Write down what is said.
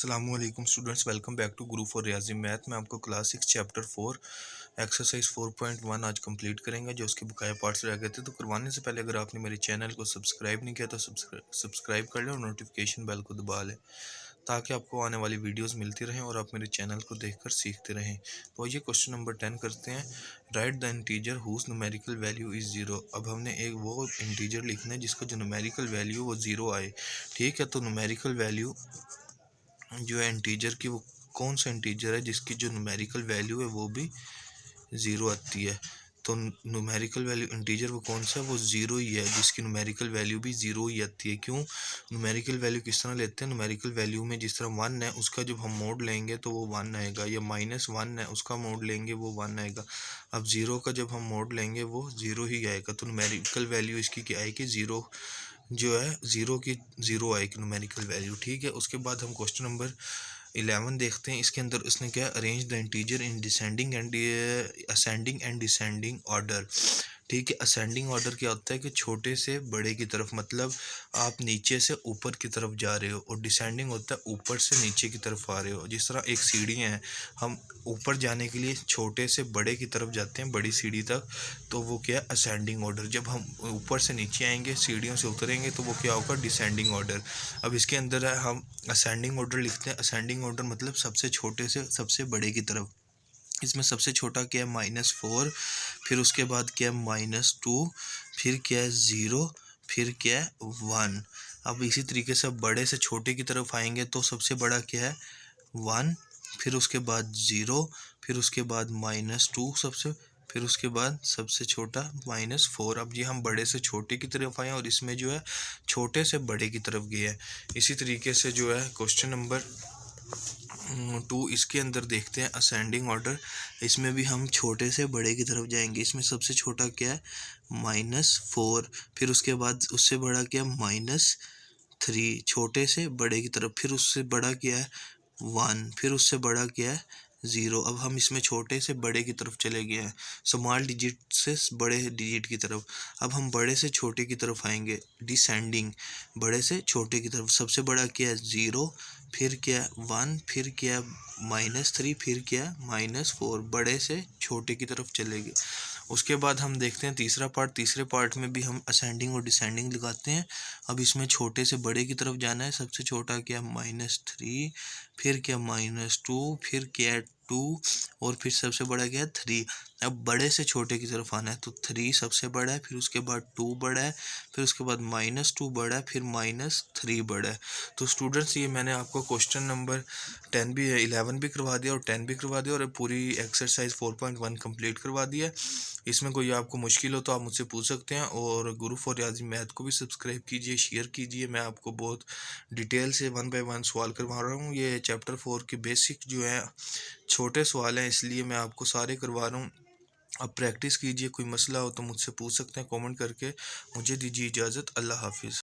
अस्सलामुअलैकुम students, welcome back to Guru for रियाजी math. मैं आपको क्लास 6 चैप्टर 4 एक्सरसाइज 4.1 आज कंप्लीट करेंगे, जो उसके बकाया पार्ट्स रह गए थे। तो करवाने से पहले अगर आपने मेरे चैनल को सब्सक्राइब नहीं किया तो सब्सक्राइब कर लें और नोटिफिकेशन बेल को दबा लें, ताकि आपको आने वाली वीडियोस मिलती रहें और आप मेरे चैनल को देखकर सीखते रहें। तो ये क्वेश्चन नंबर 10 करते हैं। Write the integer whose numerical value is zero. अब हमने एक वो इंटीजर लिखना है जिसका जो न्यूमेरिकल वैल्यू वो ज़ीरो आए। ठीक है, तो न्यूमेरिकल वैल्यू जो है इंटीजर की, वो कौन सा इंटीजर है जिसकी जो न्यूमेरिकल वैल्यू है वो भी ज़ीरो आती है। तो न्यूमेरिकल वैल्यू इंटीजर वो कौन सा है, वो ज़ीरो ही है, जिसकी न्यूमेरिकल वैल्यू भी ज़ीरो ही आती है। क्यों? न्यूमेरिकल वैल्यू किस तरह लेते हैं? न्यूमेरिकल वैल्यू में जिस तरह वन है उसका जब हम मोड लेंगे तो वो वन आएगा, या माइनस वन है उसका मोड लेंगे वो वन आएगा। अब ज़ीरो का जब हम मोड लेंगे वो ज़ीरो ही आएगा। तो न्यूमेरिकल वैल्यू इसकी क्या आएगी? ज़ीरो जो है, ज़ीरो की ज़ीरो आएगी न्यूमेरिकल वैल्यू। ठीक है, उसके बाद हम क्वेश्चन नंबर 11 देखते हैं। इसके अंदर उसने क्या, arrange the integer in descending and ascending and descending order. ठीक है, असेंडिंग ऑर्डर क्या होता है कि छोटे से बड़े की तरफ, मतलब आप नीचे से ऊपर की तरफ जा रहे हो, और डिसेंडिंग होता है ऊपर से नीचे की तरफ आ रहे हो। जिस तरह एक सीढ़ी है, हम ऊपर जाने के लिए छोटे से बड़े की तरफ जाते हैं, बड़ी सीढ़ी तक, तो वो क्या है, असेंडिंग ऑर्डर। जब हम ऊपर से नीचे आएंगे, सीढ़ियों से उतरेंगे, तो वो क्या होगा, डिसेंडिंग ऑर्डर। अब इसके अंदर है, हम असेंडिंग ऑर्डर लिखते हैं। असेंडिंग ऑर्डर मतलब सबसे छोटे से सबसे बड़े की तरफ। इसमें सबसे छोटा क्या है, -4, फिर उसके बाद क्या है, -2, फिर क्या है, 0, फिर क्या है, 1। अब इसी तरीके से बड़े से छोटे की तरफ आएंगे तो सबसे बड़ा क्या है, 1, फिर उसके बाद 0, फिर उसके बाद -2 सबसे, फिर उसके बाद सबसे छोटा -4। अब ये हम बड़े से छोटे की तरफ आए और इसमें जो है छोटे से बड़े की तरफ गए हैं। इसी तरीके से जो है क्वेश्चन नंबर 2, इसके अंदर देखते हैं असेंडिंग ऑर्डर। इसमें भी हम छोटे से बड़े की तरफ जाएंगे। इसमें सबसे छोटा क्या है, -4, फिर उसके बाद उससे बड़ा क्या है, -3, छोटे से बड़े की तरफ। फिर उससे बड़ा क्या है, 1, फिर उससे बड़ा क्या है, 0। अब हम इसमें छोटे से बड़े की तरफ चले गए हैं, स्मॉल डिजिट से बड़े डिजिट की तरफ। अब हम बड़े से छोटे की तरफ आएंगे, डिसेंडिंग, बड़े से छोटे की तरफ। सबसे बड़ा क्या है, 0, फिर क्या है, 1, फिर क्या है, -3, फिर क्या है, -4। बड़े से छोटे की तरफ चले गए। उसके बाद हम देखते हैं तीसरा पार्ट। तीसरे पार्ट में भी हम असेंडिंग और डिसेंडिंग लगाते हैं। अब इसमें छोटे से बड़े की तरफ जाना है। सबसे छोटा क्या है, -3, फिर क्या, -2, फिर क्या है, 2, और फिर सबसे बड़ा क्या है, 3। अब बड़े से छोटे की तरफ आना है, तो 3 सबसे बड़ा है, फिर उसके बाद 2 बड़ा है, फिर उसके बाद -2 बड़ा है, फिर -3 बड़ा है। तो स्टूडेंट्स, ये मैंने आपको क्वेश्चन नंबर 10 भी 11 भी करवा दिया और 10 भी करवा दिया, और पूरी एक्सरसाइज 4.1 कंप्लीट करवा दिया। इसमें कोई आपको मुश्किल हो तो आप मुझसे पूछ सकते हैं, और गुरु फॉर रियाजी मैथ को भी सब्सक्राइब कीजिए, शेयर कीजिए। मैं आपको बहुत डिटेल से 1 बाय 1 सवाल करवा रहा हूँ। ये चैप्टर 4 के बेसिक जो है छोटे सवाल हैं, इसलिए मैं आपको सारे करवा रहा हूँ। अब प्रैक्टिस कीजिए। कोई मसला हो तो मुझसे पूछ सकते हैं कमेंट करके। मुझे दीजिए इजाज़त। अल्लाह हाफिज़।